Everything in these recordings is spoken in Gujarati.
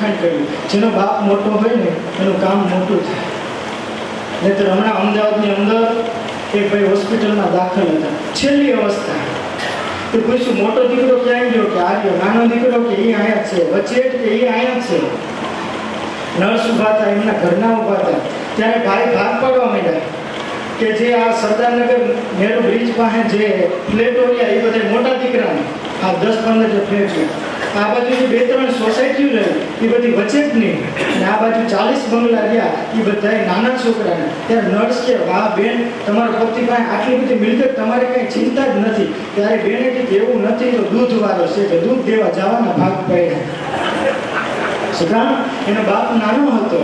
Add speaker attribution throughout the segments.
Speaker 1: વખાણ કર્યું, જેનો બાપ મોટો હોય ને એનું કામ મોટું થાય. નહીંતર હમણાં અમદાવાદની અંદર એક ભાઈ હોસ્પિટલમાં દાખલ હતા, છેલ્લી અવસ્થા. તો પૂછ્યું મોટો દીકરો ક્યાં ગયો, કે આ ગયો. નાનો દીકરો કે એ અહીંયા છે. વચ્ચે કે એ અહીંયા છે. નર્સ ઊભા હતા, એમના ઘરના ઊભા હતા. ત્યારે ભાઈ ભાગ પાડવા માંડ્યા કે જે આ સરદારનગર નેહરુ બ્રિજ પાસે જે ફ્લેટો રહ્યા એ બધા મોટા દીકરાને, આ 10-15 જે ફ્લેટ છે, આ બાજુ જે 2-3 સોસાયટીઓ રહી એ બધી વચ્ચે જ નહીં, અને આ બાજુ 40 બંગલા રહ્યા એ બધા નાના છોકરાને. ત્યારે નર્સ કે વાહ બેન, તમારા પતિ પાસે આટલી બધી મિલકત, તમારે કંઈ ચિંતા જ નથી. ત્યારે બેને કીધું એવું નથી તો દૂધવાળો છે, કે દૂધ દેવા જવાના ભાગ પડ્યા. સુધા એનો બાપ નાનો હતો,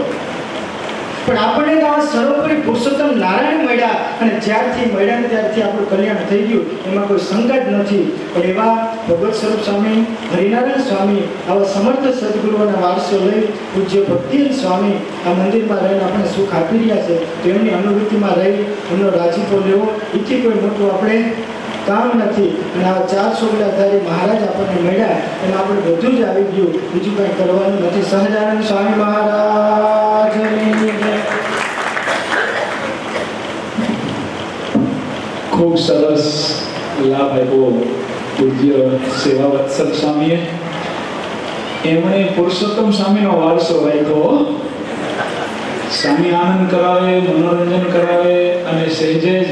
Speaker 1: પણ આપણને તો આ સર્વોપરી પુરુષોત્તમ નારાયણ મળ્યા, અને જ્યારથી મળ્યા ને ત્યારથી આપણું કલ્યાણ થઈ ગયું, એમાં કોઈ શંકા જ નથી. પણ એવા ભગવત સ્વરૂપ સ્વામી, હરિનારાયણ સ્વામી, આવા સમર્થ સદગુરુઓના વારસો લઈ પૂજ્ય ભક્તિલ સ્વામી આ મંદિરમાં રહીને આપણને સુખ આપી રહ્યા છે. તો એમની અનુભૂતિમાં રહી એમનો રાજીપો લેવો, એથી કોઈ મોટું આપણે કામ નથી. અને આ 4 છોકરાધારી મહારાજ આપણને મળ્યા, એમાં આપણે બધું જ આવી ગયું, બીજું કંઈ કરવાનું નથી. સહજાનંદ સ્વામી મહારાજની
Speaker 2: ખૂબ સરસ લાભ આપ્યો પૂજ્ય સેવા વત્સલ સ્વામીએ. એમણે પુરુષોત્તમ સ્વામીનો વારસો રાખ્યો. સ્વામી આનંદ કરાવે, મનોરંજન કરાવે, અને સહેજે જ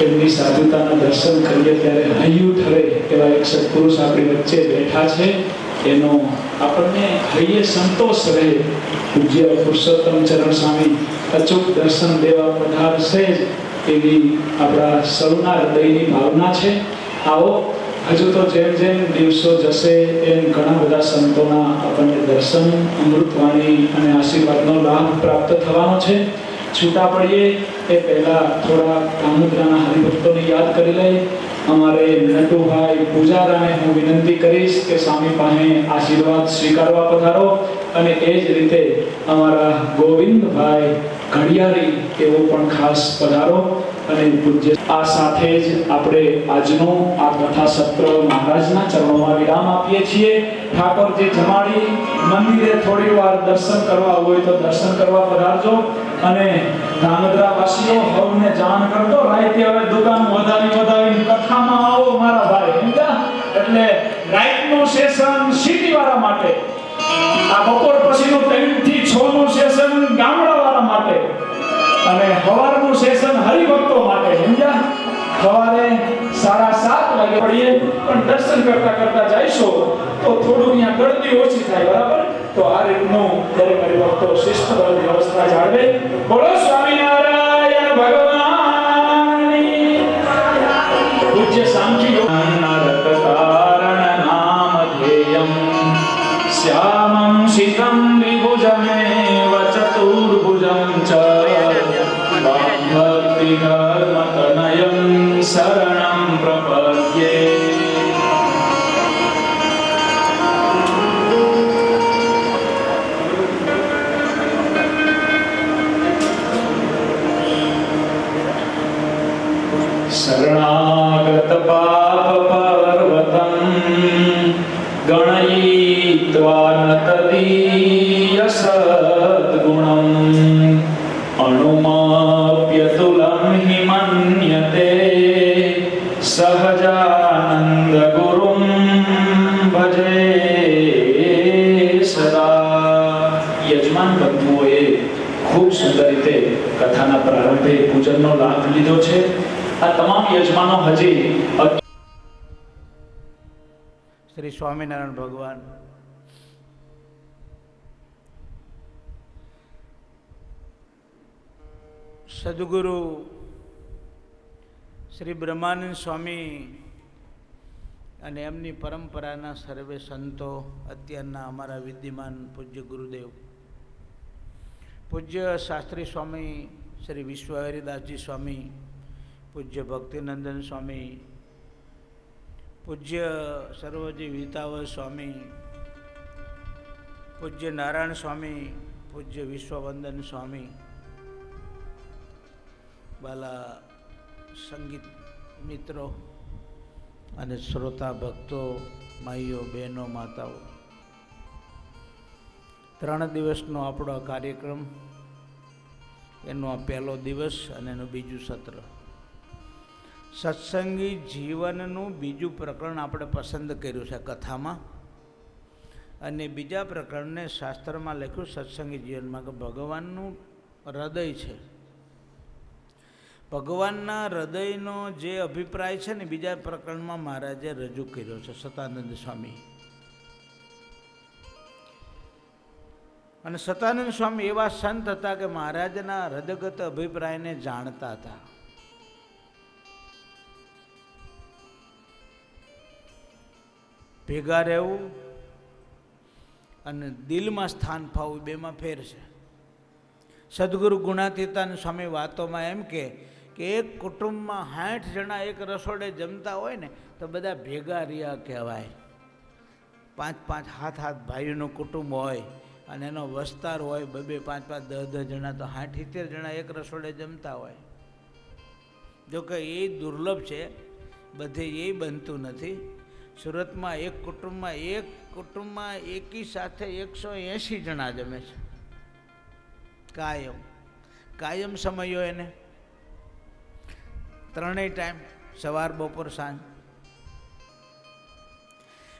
Speaker 2: એમની સાધુતાના દર્શન કરીએ ત્યારે હૈયું ઠરે એવા એક સત્પુરુષ આપણી વચ્ચે બેઠા છે, એનો આપણને હૈયે સંતોષ રહે. પૂજ્ય પુરુષોત્તમ ચરણ સ્વામી અચૂક દર્શન દેવા પધારશે જ એવી આપણા સૌના હૃદયની ભાવના છે. આવો, હજુ તો જેમ જેમ દિવસો જશે એમ ઘણા બધા સંતોના આપણને દર્શન, અમૃતવાણી અને આશીર્વાદનો લાભ પ્રાપ્ત થવાનો છે. છૂટા પડીએ એ પહેલા થોડા કામુદ્રાના હરિભક્તોને યાદ કરી લઈ. અમારે નટુભાઈ પૂજારાને હું વિનંતી કરીશ કે સ્વામી પાસે આશીર્વાદ સ્વીકારવા પધારો, અને એ જ રીતે અમારા ગોવિંદભાઈ ઘડિયાળી તેઓ પણ ખાસ પધારો. અને પૂજ્ય આ સાથે જ આપણે આજનું આ કથા સત્ર મહારાજના ચરણોમાં વિરામ આપીએ છીએ. ઠાકોરજી જમાડી મંદિરે થોડી વાર દર્શન કરવા હોય તો દર્શન કરવા પધારજો. અને ધાંગધ્રા વાસીઓ હવને જાણ કરતો, રાઈતે હવે દુકાન વધાવી કથામાં આવો મારા ભાઈ, સમજ્યા? એટલે રાઈટનું સેશન સિટી વાળા માટે, આ બપોર પછીનું 3 થી 6 નું સેશન ગામડા વાળા માટે, અને સવારનું સેશન હરિભક્તો માટે, સમજ્યા? સવારે 7:30 વાગે પડીએ, પણ દર્શન કરતા કરતા જઈશો તો થોડું અહીંયા ગળદી ઓછી થાય, બરાબર? તો આ રીતનું દરેક હરિભક્તો શિસ્ત વ્યવસ્થા જાળવે. બોલો સ્વામિનારાયણ ભગવાનની. પૂજ્ય સાંખી યોગ કારણ નામ ધેયમ શ્યામમ શીતમ વિભુજમેવ ચતુર્ભુજમ ચ ભક્તિ ધર્મ તનયમ શરણમ પ્રપદ્યે. શરણાગત પાપ પર્વતમ ગણયિત્વા ન તદીય સદ્ગુણમ અણુમાપ્યતુલમ હિ મન્યતે સહજાનંદ ગુરુમ ભજે સદા. યજમાન બંધુઓએ ખૂબ સુંદર રીતે કથાના પ્રારંભે પૂજનનો લાભ લીધો છે. આ તમામ યજમાનો હજી
Speaker 3: શ્રી સ્વામિનારાયણ ભગવાન સદગુરુ શ્રી બ્રહ્માનંદ સ્વામી અને એમની પરંપરાના સર્વે સંતો, અત્યારના અમારા વિદ્યમાન પૂજ્ય ગુરુદેવ પૂજ્ય શાસ્ત્રી સ્વામી શ્રી વિશ્વહરિદાસજી સ્વામી, પૂજ્ય ભક્તિનંદન સ્વામી, પૂજ્ય સર્વજી વિતાવર સ્વામી, પૂજ્ય નારાયણ સ્વામી, પૂજ્ય વિશ્વવંદન સ્વામી, બાલા સંગીત મિત્રો અને શ્રોતા ભક્તો, માઈઓ, બહેનો, માતાઓ, 3 દિવસનો આપણો આ કાર્યક્રમ, એનો આ પહેલો દિવસ અને એનું બીજું સત્ર. સત્સંગી જીવનનું બીજું પ્રકરણ આપણે પસંદ કર્યું છે કથામાં, અને બીજા પ્રકરણને શાસ્ત્રમાં લખ્યું સત્સંગી જીવનમાં કે ભગવાનનું હૃદય છે. ભગવાનના હૃદયનો જે અભિપ્રાય છે ને બીજા પ્રકરણમાં મહારાજે રજૂ કર્યો છે, સતાનંદ સ્વામી. અને સતાનંદ સ્વામી એવા સંત હતા કે મહારાજના હૃદયગત અભિપ્રાયને જાણતા હતા. ભેગા રહેવું અને દિલમાં સ્થાન પાવું, બેમાં ફેર છે. સદગુરુ ગુણાતીતાનંદ સ્વામી વાતોમાં એમ કે એક કુટુંબમાં 60 જણા એક રસોડે જમતા હોય ને તો બધા ભેગા રહ્યા કહેવાય. 5-5, 7-7 ભાઈઓનું કુટુંબ હોય અને એનો વસ્તાર હોય 2-2, 5-5, 10-10 જણા, તો 60-70 જણા એક રસોડે જમતા હોય. જોકે એ દુર્લભ છે, બધે એ બનતું નથી. સુરતમાં એક કુટુંબમાં એકી સાથે 180 જણા જમે છે, કાયમ સમયો એને, 3 ટાઈમ, સવાર, બપોર, સાંજ.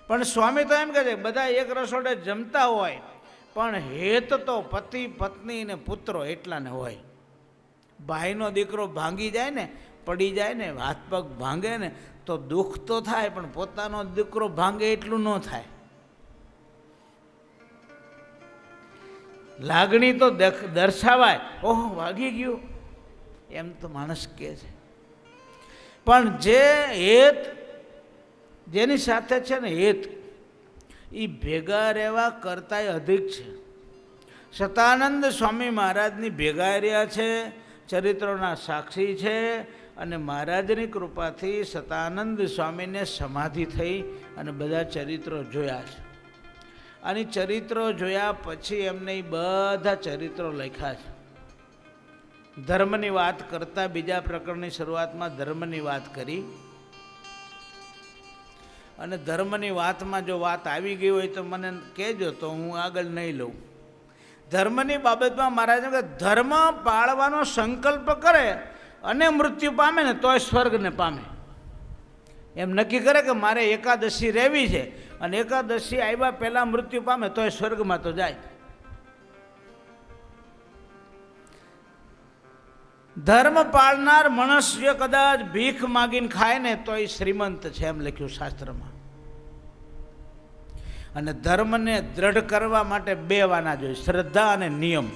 Speaker 3: પણ સ્વામી તો એમ કહે છે બધા એક રસોડે જમતા હોય, પણ હેત તો પતિ, પત્ની ને પુત્રો એટલાને હોય. ભાઈનો દીકરો ભાંગી જાય ને, પડી જાય ને, હાથ પગ ભાંગે ને તો દુઃખ તો થાય, પણ પોતાનો દીકરો ભાંગે એટલું ન થાય. લાગણી તો દર્શાવાય, ઓહો વાગી ગયું એમ તો માણસ કહે છે. પણ જે હેત, જેની સાથે છે ને હેત, એ ભેગા રહેવા કરતાંય અધિક છે. સતાનંદ સ્વામી મહારાજની ભેગા રહ્યા છે, ચરિત્રોના સાક્ષી છે. અને મહારાજની કૃપાથી સતાનંદ સ્વામીને સમાધિ થઈ અને બધા ચરિત્રો જોયા છે. અને ચરિત્રો જોયા પછી એમને બધા ચરિત્રો લખ્યા છે. ધર્મની વાત કરતા બીજા પ્રકરણની શરૂઆતમાં ધર્મની વાત કરી, અને ધર્મની વાતમાં જો વાત આવી ગઈ હોય તો મને કહેજો, તો હું આગળ નહીં લઉં. ધર્મની બાબતમાં મહારાજ કે ધર્મ પાળવાનો સંકલ્પ કરે અને મૃત્યુ પામે ને તોય સ્વર્ગને પામે. એમ નક્કી કરે કે મારે એકાદશી રહેવી છે, અને એકાદશી આવ્યા પહેલાં મૃત્યુ પામે તોય સ્વર્ગમાં તો જાય. ધર્મ પાળનાર મનુષ્ય કદાચ ભીખ માગીને ખાય ને તોય શ્રીમંત છે, એમ લખ્યું શાસ્ત્રમાં. અને ધર્મને દ્રઢ કરવા માટે 2 વાના જોઈએ, શ્રદ્ધા અને નિયમ.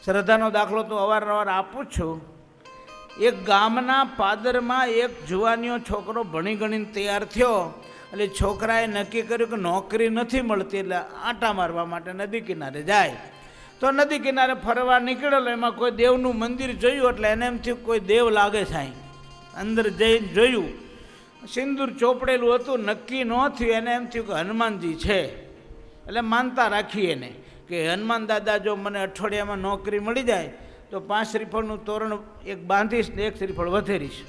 Speaker 3: શ્રદ્ધાનો દાખલો તો અવારનવાર આપું છું. એક ગામના પાદરમાં એક જુવાનીયો છોકરો ભણી ગણીને તૈયાર થયો, એટલે છોકરાએ નક્કી કર્યું કે નોકરી નથી મળતી, એટલે આંટા મારવા માટે નદી કિનારે જાય. તો નદી કિનારે ફરવા નીકળેલો, એમાં કોઈ દેવનું મંદિર જોયું, એટલે એને એમ થયું કોઈ દેવ લાગે છે અહીં. અંદર જઈને જોયું, સિંદૂર ચોપડેલું હતું, નક્કી ન થયું. એને એમ થયું કે હનુમાનજી છે, એટલે માનતા રાખી એને કે હનુમાન દાદા જો મને અઠવાડિયામાં નોકરી મળી જાય તો 5 શ્રીફળનું તોરણ એક બાંધીશ ને 1 શ્રીફળ વધેરીશ.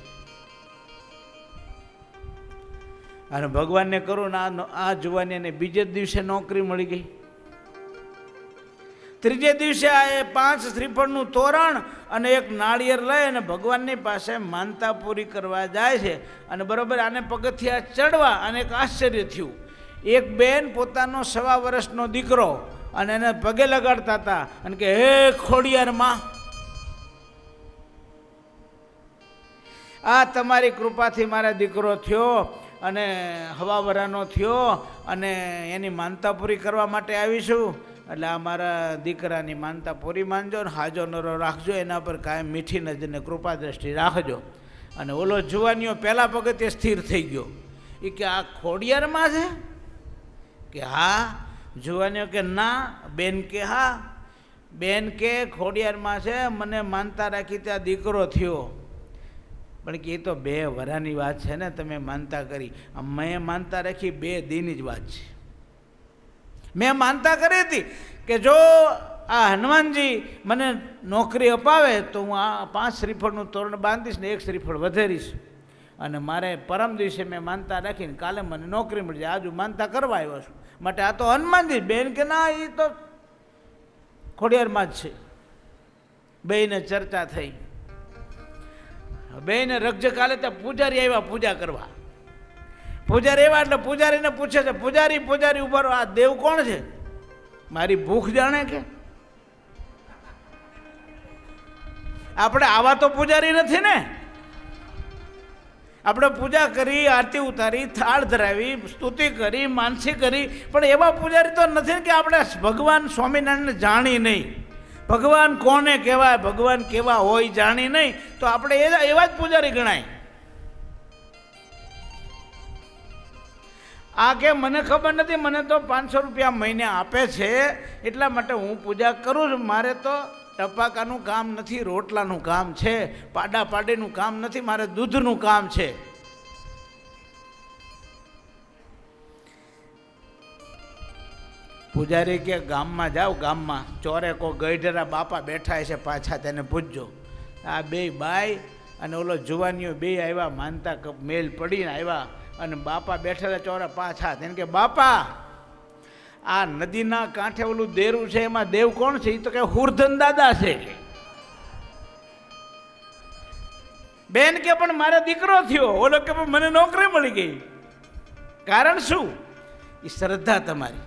Speaker 3: અને ભગવાનને કરું ને આ જુવાનીને બીજે દિવસે નોકરી મળી ગઈ. ત્રીજે દિવસે આ 5 શ્રીફળનું તોરણ અને 1 નાળિયેર લઈ અને ભગવાનની પાસે માનતા પૂરી કરવા જાય છે. અને બરોબર આને પગથિયા ચડવા, અને એક આશ્ચર્ય થયું. એક બેન પોતાનો 1.25 વર્ષનો દીકરો અને એને પગે લગાડતા હતા અને કે હે ખોડિયાર માં, આ તમારી કૃપાથી મારા દીકરો થયો અને હવાવરાનો થયો, અને એની માનતા પૂરી કરવા માટે આવીશું. એટલે આ મારા દીકરાની માનતા પૂરી માનજો ને હાજો નરો રાખજો, એના પર કાયમ મીઠી નજરને કૃપા દ્રષ્ટિ રાખજો. અને ઓલો જુવાનીઓ પહેલા પગથિયે સ્થિર થઈ ગયો. એ કે આ ખોડિયારમાં છે? કે હા. જુવાનીઓ કે ના. બેન કે હા. બેન કે ખોડિયારમાં છે, મને માનતા રાખી ત્યાં દીકરો થયો. પણ કે એ તો 2 વરાની વાત છે ને, તમે માનતા કરી. મેં માનતા રાખી 2 દિનની જ વાત છે. મેં માનતા કરી હતી કે જો આ હનુમાનજી મને નોકરી અપાવે તો હું આ 5 શ્રીફળનું તોરણ બાંધીશ ને 1 શ્રીફળ વધેરીશ. અને મારે પરમ દિવસે મેં માનતા રાખીને કાલે મને નોકરી મળી જાય, આજુ માનતા કરવા આવ્યો છું. માટે આ તો હનુમાનજી. બેન કે ના, એ તો ખોડિયારમાં જ છે. બેયને ચર્ચા થઈ. બેયને રખજે કાલે ત્યાં પૂજારી આવ્યા પૂજા કરવા. પૂજારી આવ્યા એટલે પૂજારીને પૂછે છે, પૂજારી ઉભા રહો, આ દેવ કોણ છે? મારી ભૂખ જાણે કે? આપણે આવા તો પૂજારી નથી ને. આપણે પૂજા કરી, આરતી ઉતારી, થાળ ધરાવી, સ્તુતિ કરી, માનસી કરી, પણ એવા પૂજારી તો નથી કે આપણે ભગવાન સ્વામિનારાયણને જાણી નહીં. ભગવાન કોને કહેવાય, ભગવાન કેવા હોય જાણી નહીં, તો આપણે એવા જ પૂજારી ગણાય. આ કે મને ખબર નથી, મને તો 500 રૂપિયા મહિને આપે છે એટલા માટે હું પૂજા કરું છું. મારે તો ટપાકાનું કામ નથી, રોટલાનું કામ છે, પાડા પાડીનું કામ નથી, મારે દૂધનું કામ છે. પૂજારી કે ગામમાં જાઓ, ગામમાં ચોરે કો ગઈઢરા બાપા બેઠા છે પાછા, તેને પૂછજો. આ બે બાઈ અને ઓલો જુવાનીઓ બે આવ્યા, માનતા મેલ પડીને આવ્યા અને બાપા બેઠેલા ચોરા પાછા. તેને કે બાપા, આ નદીના કાંઠે ઓલું દેરું છે, એમાં દેવ કોણ છે? એ તો કે હુરધન દાદા છે. બેન કે પણ મારો દીકરો થયો. ઓલો કે મને નોકરી મળી ગઈ. કારણ શું? એ શ્રદ્ધા તમારી.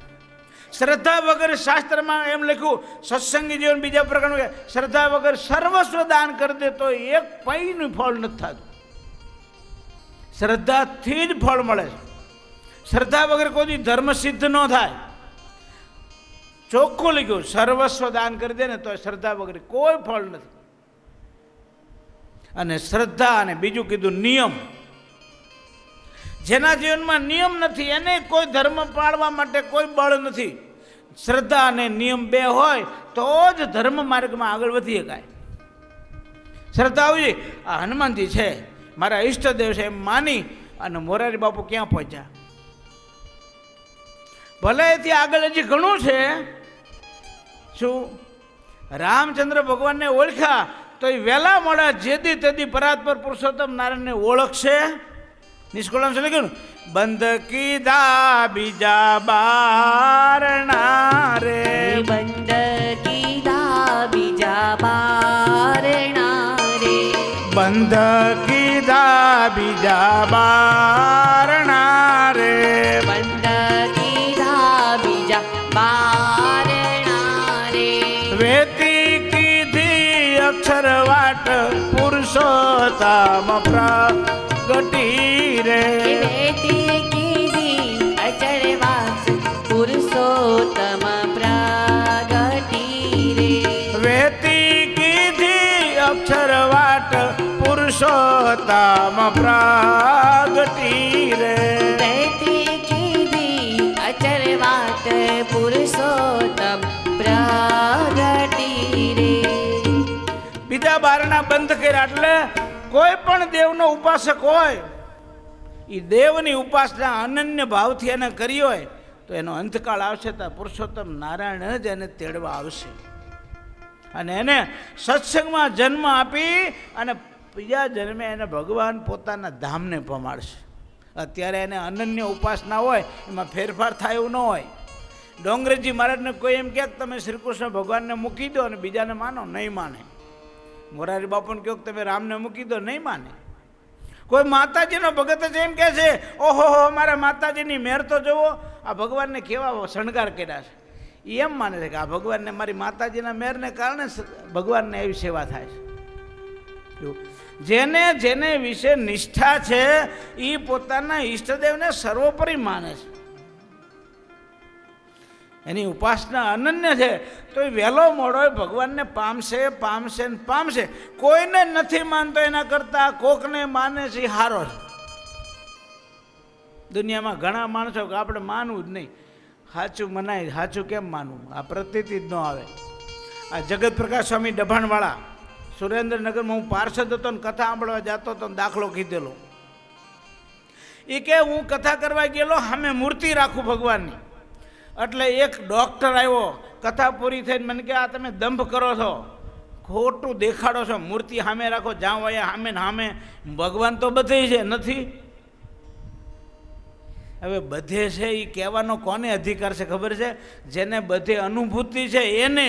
Speaker 3: શ્રદ્ધા વગર શાસ્ત્રમાં એમ લખ્યું, સત્સંગી જીવન બીજા પ્રકારનું, શ્રદ્ધા વગર સર્વસ્વ દાન કરી દે તો એક પૈનું ફળ નથી થતું. શ્રદ્ધાથી જ ફળ મળે છે. શ્રદ્ધા વગર કોઈ ધર્મ સિદ્ધ ન થાય. ચોખ્ખું લખ્યું, સર્વસ્વ દાન કરી દે ને તો શ્રદ્ધા વગર કોઈ ફળ નથી. અને શ્રદ્ધા અને બીજું કીધું નિયમ. જેના જીવનમાં નિયમ નથી એને કોઈ ધર્મ પાળવા માટે કોઈ બળ નથી. શ્રદ્ધા અને નિયમ બે હોય તો જ ધર્મ માર્ગમાં આગળ વધી શકાય. શ્રદ્ધા આવી, આ હનુમાનજી છે મારા ઈષ્ટદેવ છે એમ માની અને મોરારી બાપુ ક્યાં પહોંચ્યા. ભલે એથી આગળ હજી ઘણું છે. શું રામચંદ્ર ભગવાનને ઓળખ્યા તો એ વહેલા મોડા જેદી તેદી પરાત્પર પુરુષોત્તમ નારાયણને ઓળખશે. નિષ્કુળામ શું લખ્યું? બંધ કીધા બીજા બારણા રે,
Speaker 4: બંધ કીધા બીજા બારણા રે,
Speaker 3: બંધ કીધા બીજા બારણા રે,
Speaker 4: બંધ કીધા બીજા બારણા રે,
Speaker 3: વેતી કીધી અક્ષર વાટ પુરુષોત્તમ પ્રગટી રે,
Speaker 4: વેતી કીધી અચળ વાત પુરુષોત્તમ પ્રગટી રે,
Speaker 3: વેતી કીધી અક્ષર વાટ પુરુષોત્તમ પ્રગટી રે,
Speaker 4: વેતી કીધી અચળ વાત પુરુષોત્તમ પ્રગટી રે.
Speaker 3: બીજા બારણા બંધ કર્યા એટલે કોઈ પણ દેવનો ઉપાસક હોય એ દેવની ઉપાસના અનન્ય ભાવથી એને કરી હોય તો એનો અંતકાળ આવશે તો પુરુષોત્તમ નારાયણ જ એને તેડવા આવશે અને એને સત્સંગમાં જન્મ આપી અને બીજા જન્મે એને ભગવાન પોતાના ધામને પમાડશે. અત્યારે એને અનન્ય ઉપાસના હોય એમાં ફેરફાર થાય એવું ન હોય. ડોંગરેજી મહારાજને કોઈ એમ કહે તમે શ્રી કૃષ્ણ ભગવાનને મૂકી દો અને બીજાને માનો, નહીં માને. મોરારી બાપુને કહો તમે રામને મૂકી દો, નહીં માને. કોઈ માતાજીનો ભગત જ એમ કહે છે ઓહો મારા માતાજીની મેર તો જુઓ, આ ભગવાનને કેવા શણગાર કર્યા છે, એ એમ માને છે કે આ ભગવાનને મારી માતાજીના મેરને કારણે ભગવાનને એવી સેવા થાય છે. જેને જેને વિશે નિષ્ઠા છે એ પોતાના ઈષ્ટદેવને સર્વોપરી માને છે, એની ઉપાસના અનન્ય છે તો એ વહેલો મોડો ભગવાનને પામશે પામશે ને પામશે. કોઈને નથી માનતો એના કરતાં કોકને માને છે હારો છે. દુનિયામાં ઘણા માણસો કે આપણે માનવું જ નહીં, સાચું મનાય, સાચું કેમ માનવું, આ પ્રતીતિ જ ન આવે. આ જગત પ્રકાશ સ્વામી ડભાણવાળા સુરેન્દ્રનગરમાં હું પાર્ષદ હતો ને કથા સાંભળવા જતો હતો, દાખલો કીધેલો. એ કે હું કથા કરવા ગયેલો, સામે મૂર્તિ રાખું ભગવાનની. એટલે એક ડૉક્ટર આવ્યો, કથા પૂરી થઈને મને કે આ તમે દંભ કરો છો, ખોટું દેખાડો છો. મૂર્તિ સામે રાખો, જ્યાં હોય સામે ને સામે. ભગવાન તો બધે છે, નથી? હવે બધે છે એ કહેવાનો કોને અધિકાર છે ખબર છે? જેને બધે અનુભૂતિ છે એને.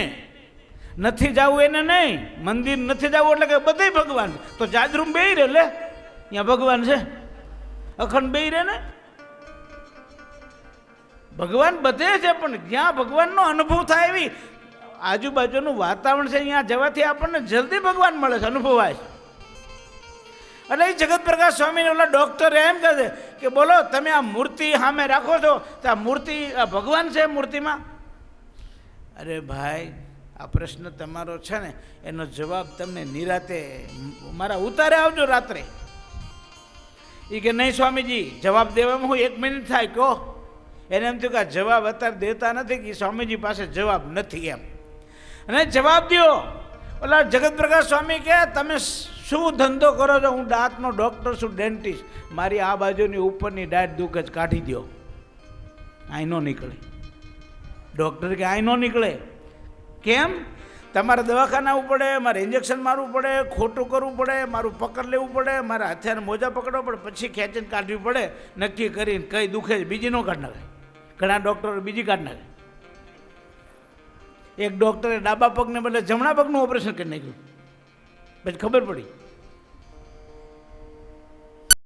Speaker 3: નથી જવું એને નહીં. મંદિર નથી જવું એટલે કે બધે ભગવાન. તો જાજરૂમ બેહી રહે લે, ત્યાં ભગવાન છે. અખંડ બેહી રહે ને. ભગવાન બધે છે, પણ જ્યાં ભગવાનનો અનુભવ થાય એવી આજુબાજુનું વાતાવરણ છે અહીંયા જવાથી આપણને જલ્દી ભગવાન મળે છે, અનુભવાય છે. એટલે એ જગત પ્રકાશ સ્વામીને ઓલા ડૉક્ટર એમ કહે છે કે બોલો તમે આ મૂર્તિ સામે રાખો છો તો આ મૂર્તિ આ ભગવાન છે મૂર્તિમાં? અરે ભાઈ, આ પ્રશ્ન તમારો છે ને એનો જવાબ તમને નિરાતે મારા ઉતારે આવજો રાત્રે. એ કે નહીં સ્વામીજી, જવાબ દેવામાં હું 1 મિનિટ થાય કહો. એને એમ થયું કે આ જવાબ અત્યારે દેતા નથી કે સ્વામીજી પાસે જવાબ નથી એમ. અને જવાબ દો. ઓલા જગત પ્રકાશ સ્વામી કે તમે શું ધંધો કરો છો? હું દાંતનો ડૉક્ટર છું, ડેન્ટિસ્ટ. મારી આ બાજુની ઉપરની દાઢ દુઃખ જ કાઢી દો. આઈ નો નીકળે. ડૉક્ટર કે આઈ નો નીકળે. કેમ? તમારે દવાખાના આવવું પડે, મારે ઇન્જેક્શન મારવું પડે, ખોટું કરવું પડે, મારું પકડ લેવું પડે, મારા હથિયાર મોજા પકડવા પડે, પછી ખેંચીને કાઢવી પડે, નક્કી કરીને કઈ દુખે છે બીજી ન કાઢ નાખે. ઘણા ડૉક્ટરો બીજી કાઢ નાખે. એક ડૉક્ટરે ડાબા પગને બદલે જમણા પગનું ઓપરેશન કરી નાખ્યું, પછી ખબર પડી